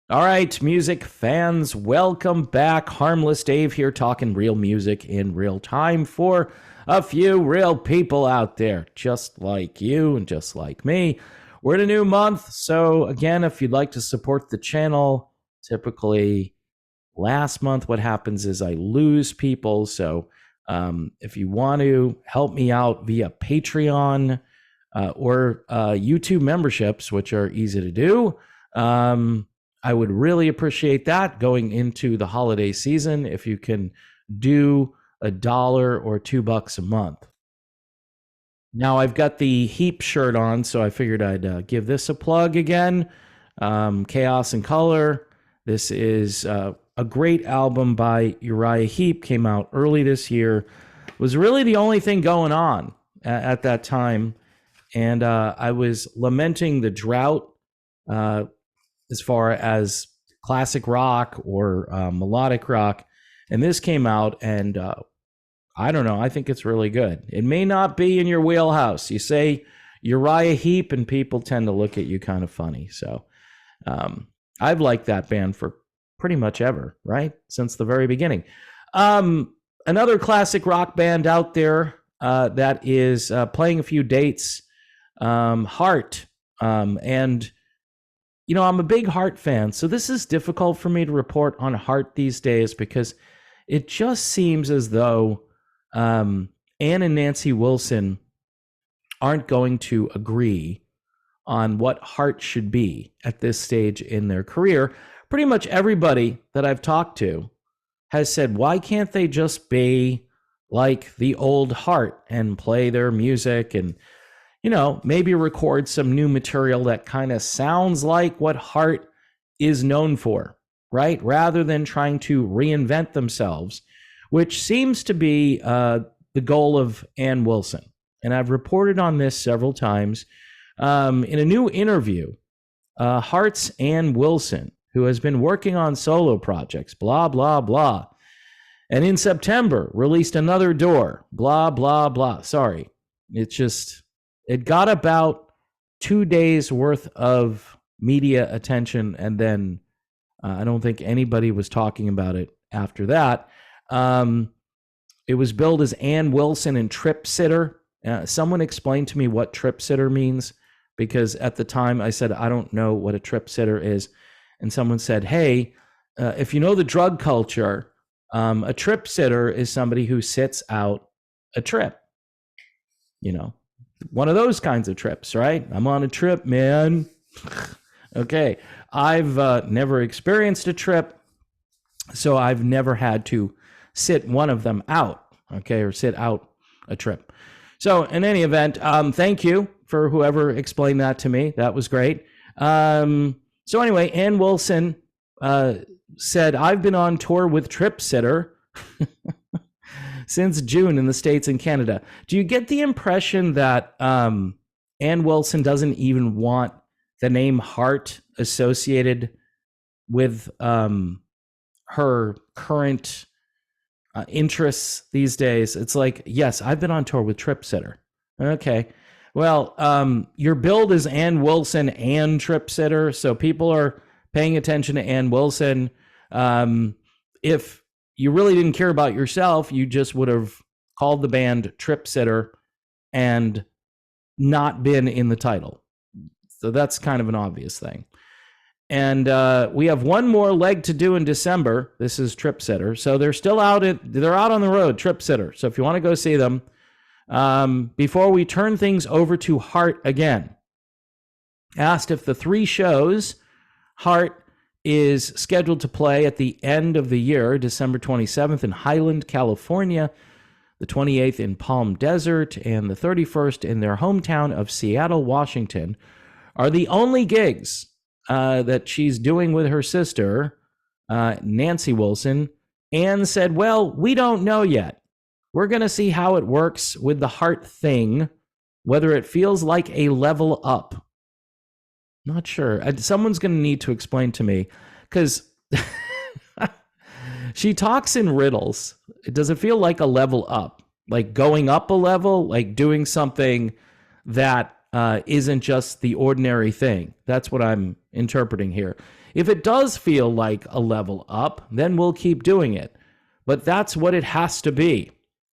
All right, music fans, welcome back. Harmless Dave here, talking real music in real time for a few real people out there, just like you and just like me. We're in a new month, so again, if you'd like to support the channel, typically last month, what happens is I lose people. So if you want to help me out via Patreon or YouTube memberships, which are easy to do, I would really appreciate that going into the holiday season if you can do $1 or $2 a month. Now I've got the Heap shirt on, so I figured I'd give this a plug again. Chaos and Color. This is a great album by Rah Heap. Came out early this year. Was really the only thing going on at that time, and I was lamenting the drought as far as classic rock or melodic rock. And this came out, and I don't know. I think it's really good. It may not be in your wheelhouse. You say Uriah Heep, and people tend to look at you kind of funny. So I've liked that band for pretty much ever, right? Since the very beginning. Another classic rock band out there that is playing a few dates, Heart. And you know, I'm a big Heart fan, so this is difficult for me to report on Heart these days because it just seems as though Ann and Nancy Wilson aren't going to agree on what Heart should be at this stage in their career. Pretty much everybody that I've talked to has said, why can't they just be like the old Heart and play their music and, you know, maybe record some new material that kind of sounds like what Heart is known for, right? Rather than trying to reinvent themselves, which seems to be the goal of Ann Wilson. And I've reported on this several times. In a new interview, Heart's Ann Wilson, who has been working on solo projects, blah, blah, blah, and in September released Another Door, blah, blah, blah. Sorry, it got about 2 days worth of media attention, and then I don't think anybody was talking about it after that. It was billed as Ann Wilson and Trip Sitter. Someone explained to me what Trip Sitter means, because at the time I said, I don't know what a trip sitter is. And someone said, hey, if you know the drug culture, a trip sitter is somebody who sits out a trip. You know, one of those kinds of trips, right? I'm on a trip, man. Okay. I've never experienced a trip, so I've never had to sit one of them out, okay, or sit out a trip. So in any event, thank you for whoever explained that to me. That was great. So anyway, Ann Wilson said, I've been on tour with Trip Sitter since June in the States and Canada. Do you get the impression that Ann Wilson doesn't even want the name Heart associated with her current interests these days? It's like, yes, I've been on tour with Trip Sitter. Okay. Well, your build is Ann Wilson and Trip Sitter, so people are paying attention to Ann Wilson. If you really didn't care about yourself, you just would have called the band Trip Sitter and not been in the title. So that's kind of an obvious thing. And we have one more leg to do in December. This is Trip Sitter. So they're still out. They're out on the road, Trip Sitter. So if you want to go see them, before we turn things over to Heart again, asked if the 3 shows Heart is scheduled to play at the end of the year, December 27th in Highland, California, the 28th in Palm Desert, and the 31st in their hometown of Seattle, Washington, are the only gigs that she's doing with her sister, Nancy Wilson. Ann said, well, we don't know yet. We're going to see how it works with the Heart thing, whether it feels like a level up. Not sure. Someone's going to need to explain to me, because she talks in riddles. Does it feel like a level up? Like going up a level? Like doing something that isn't just the ordinary thing. That's what I'm interpreting here. If it does feel like a level up, then we'll keep doing it. But that's what it has to be.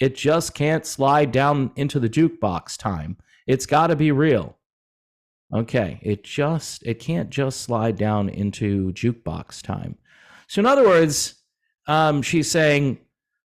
It just can't slide down into the jukebox time. It's got to be real. Okay, it can't just slide down into jukebox time. So in other words, she's saying,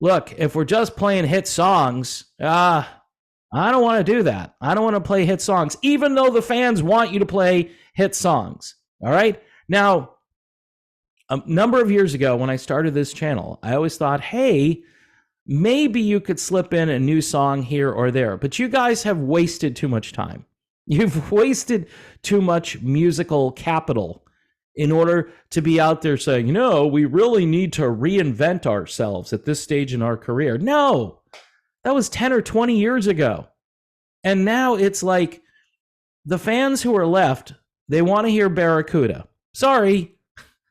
look, if we're just playing hit songs, I don't want to do that. I don't want to play hit songs, even though the fans want you to play hit songs. All right? Now, a number of years ago when I started this channel, I always thought, hey, maybe you could slip in a new song here or there. But you guys have wasted too much time. You've wasted too much musical capital in order to be out there saying, no, we really need to reinvent ourselves at this stage in our career. No, that was 10 or 20 years ago. And now it's like the fans who are left, they want to hear Barracuda. Sorry,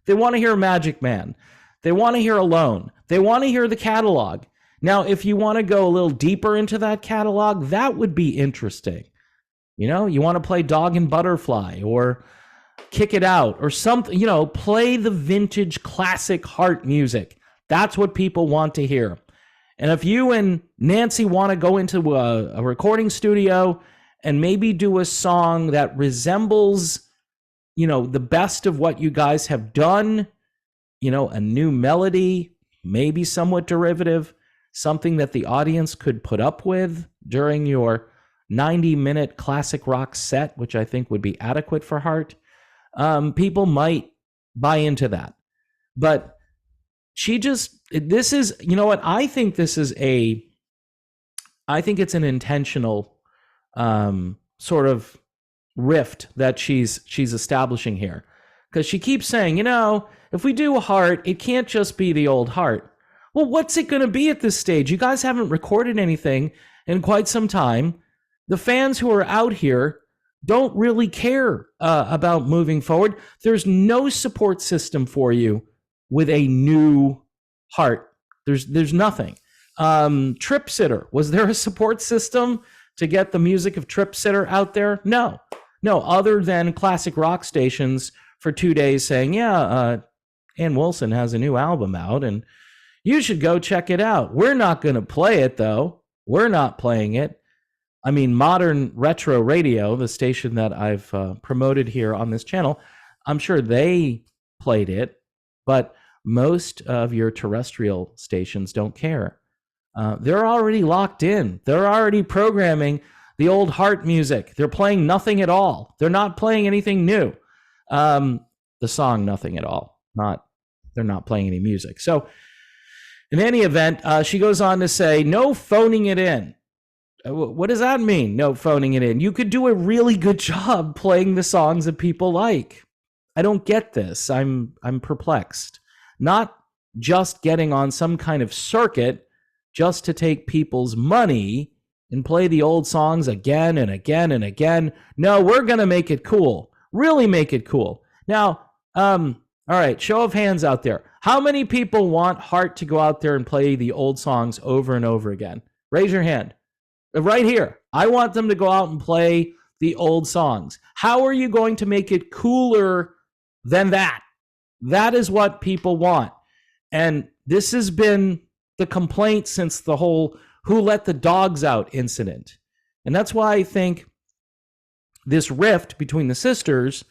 they want to hear Magic Man. They want to hear Alone. They want to hear the catalog. Now, if you want to go a little deeper into that catalog, that would be interesting. You know, you want to play Dog and Butterfly or Kick It Out or something, you know, play the vintage classic Heart music. That's what people want to hear. And if you and Nancy want to go into a recording studio and maybe do a song that resembles, you know, the best of what you guys have done, you know, a new melody, maybe somewhat derivative, something that the audience could put up with during your 90-minute classic rock set, which I think would be adequate for Heart, people might buy into that. But this is, you know what, I think it's an intentional sort of rift that she's establishing here. Because she keeps saying, you know, if we do Heart, it can't just be the old Heart. Well, what's it going to be at this stage? You guys haven't recorded anything in quite some time. The fans who are out here don't really care about moving forward. There's no support system for you with a new Heart. There's nothing. Trip Sitter, was there a support system to get the music of Trip Sitter out there? No, other than classic rock stations for 2 days saying, yeah, Ann Wilson has a new album out and you should go check it out. We're not going to play it, though. We're not playing it. I mean, Modern Retro Radio, the station that I've promoted here on this channel, I'm sure they played it, but most of your terrestrial stations don't care. They're already locked in. They're already programming the old Heart music. They're playing nothing at all. They're not playing anything new. The song Nothing at All. They're not playing any music. So in any event, she goes on to say, no phoning it in. What does that mean, no phoning it in? You could do a really good job playing the songs that people like. I don't get this. I'm perplexed. Not just getting on some kind of circuit just to take people's money and play the old songs again and again and again. No, we're going to make it cool. Really make it cool. Now, all right, show of hands out there. How many people want Heart to go out there and play the old songs over and over again? Raise your hand. Right here. I want them to go out and play the old songs. How are you going to make it cooler than that? That is what people want. And this has been the complaint since the whole Who Let the Dogs Out incident. And that's why I think this rift between the sisters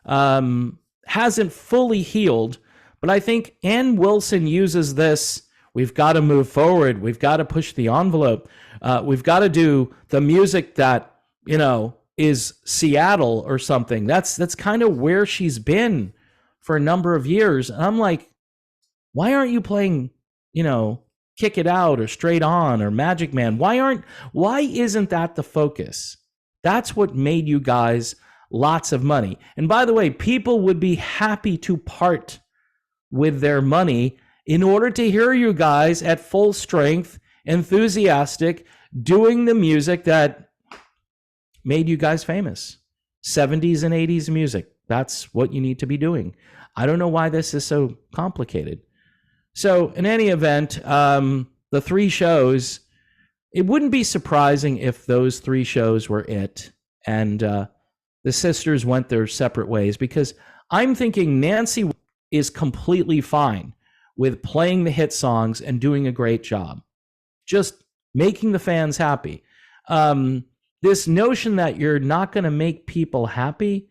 hasn't fully healed. But I think Ann Wilson uses this, we've got to move forward. We've got to push the envelope. We've got to do the music that, you know, is Seattle or something. That's kind of where she's been for a number of years. And I'm like, why aren't you playing, you know, Kick It Out or Straight On or Magic Man? Why isn't that the focus? That's what made you guys lots of money. And by the way, people would be happy to part with their money in order to hear you guys at full strength, enthusiastic, doing the music that made you guys famous. 70s and 80s music. That's what you need to be doing. I don't know why this is so complicated. So in any event, the 3 shows, it wouldn't be surprising if those 3 shows were it. And the sisters went their separate ways, because I'm thinking Nancy is completely fine with playing the hit songs and doing a great job, just making the fans happy. This notion that you're not going to make people happy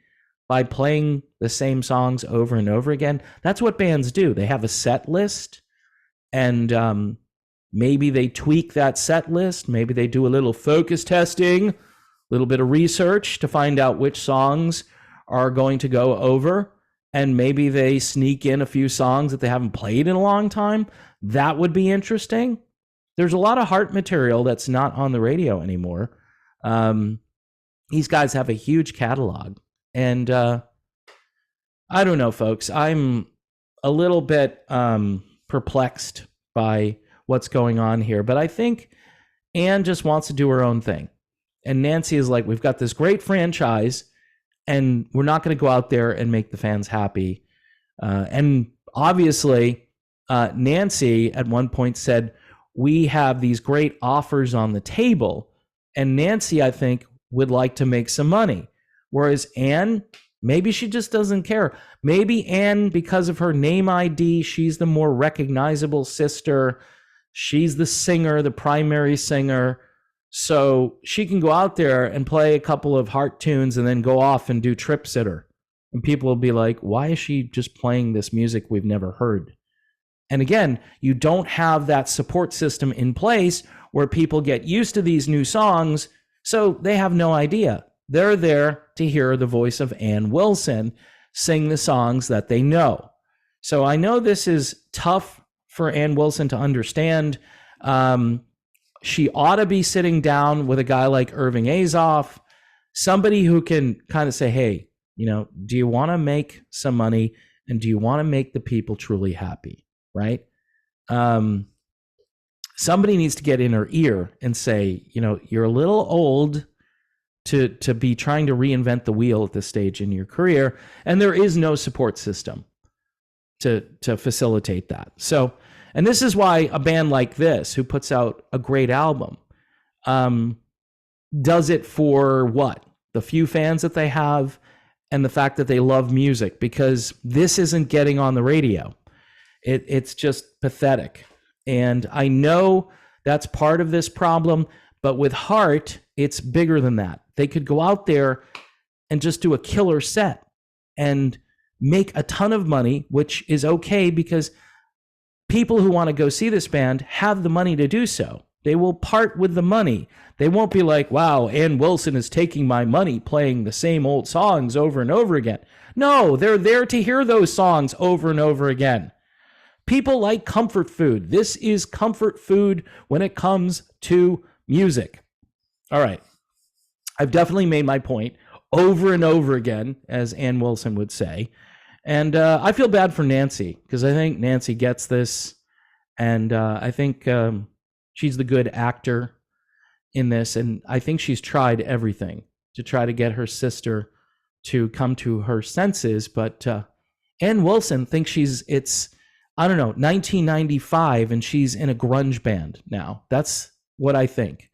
by playing the same songs over and over again, that's what bands do. They have a set list, and maybe they tweak that set list. Maybe they do a little focus testing, a little bit of research to find out which songs are going to go over. And maybe they sneak in a few songs that they haven't played in a long time. That would be interesting. There's a lot of Heart material that's not on the radio anymore. These guys have a huge catalog. And I don't know, folks. I'm a little bit perplexed by what's going on here. But I think Anne just wants to do her own thing. And Nancy is like, we've got this great franchise, and we're not going to go out there and make the fans happy. And obviously, Nancy at one point said, we have these great offers on the table. And Nancy, I think, would like to make some money. Whereas Anne, maybe she just doesn't care. Maybe Anne, because of her name ID, she's the more recognizable sister. She's the singer, the primary singer. So she can go out there and play a couple of Heart tunes and then go off and do Trip Sitter. And people will be like, why is she just playing this music we've never heard? And again, you don't have that support system in place where people get used to these new songs, so they have no idea. They're there to hear the voice of Ann Wilson sing the songs that they know. So I know this is tough for Ann Wilson to understand. She ought to be sitting down with a guy like Irving Azoff, somebody who can kind of say, hey, do you want to make some money, and do you want to make the people truly happy, right? Somebody needs to get in her ear and say, you're a little old to be trying to reinvent the wheel at this stage in your career, and there is no support system to facilitate that. So, and this is why a band like this, who puts out a great album, does it for what? The few fans that they have and the fact that they love music, because this isn't getting on the radio. It's just pathetic. And I know that's part of this problem, but with Heart, it's bigger than that. They could go out there and just do a killer set and make a ton of money, which is okay because people who want to go see this band have the money to do so. They will part with the money. They won't be like, wow, Ann Wilson is taking my money playing the same old songs over and over again. No, they're there to hear those songs over and over again. People like comfort food. This is comfort food when it comes to music. All right. I've definitely made my point over and over again, as Ann Wilson would say. And I feel bad for Nancy, because I think Nancy gets this. And I think she's the good actor in this. And I think she's tried everything to try to get her sister to come to her senses. But Ann Wilson thinks it's 1995, and she's in a grunge band now. That's what I think.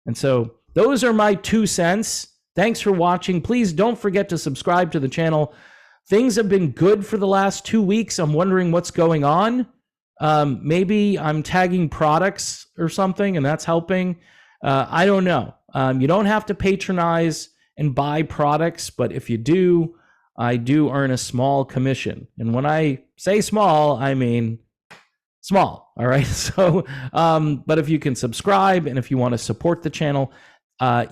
And so those are my 2 cents. Thanks for watching. Please don't forget to subscribe to the channel. Things have been good for the last 2 weeks. I'm wondering what's going on. Maybe I'm tagging products or something, and that's helping. I don't know. You don't have to patronize and buy products, but if you do, I do earn a small commission. And when I say small, I mean small. All right. So, but if you can subscribe and if you want to support the channel,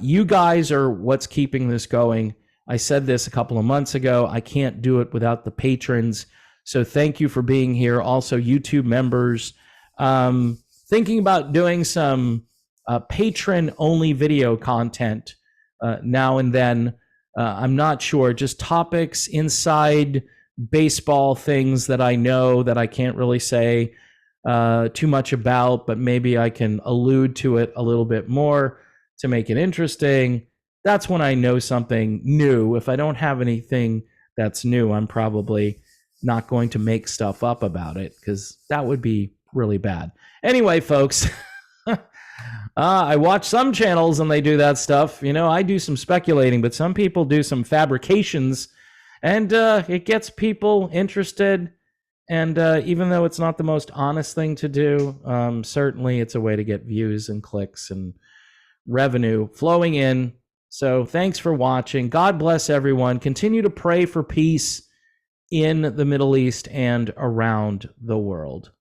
you guys are what's keeping this going. I said this a couple of months ago. I can't do it without the patrons. So thank you for being here. Also, YouTube members, thinking about doing some patron-only video content now and then. I'm not sure, just topics inside baseball, things that I know that I can't really say too much about, but maybe I can allude to it a little bit more to make it interesting. That's when I know something new. If I don't have anything that's new, I'm probably not going to make stuff up about it, because that would be really bad. Anyway, folks, I watch some channels and they do that stuff. You know, I do some speculating, but some people do some fabrications, and it gets people interested. And even though it's not the most honest thing to do, certainly it's a way to get views and clicks and revenue flowing in. So thanks for watching. God bless everyone. Continue to pray for peace in the Middle East and around the world.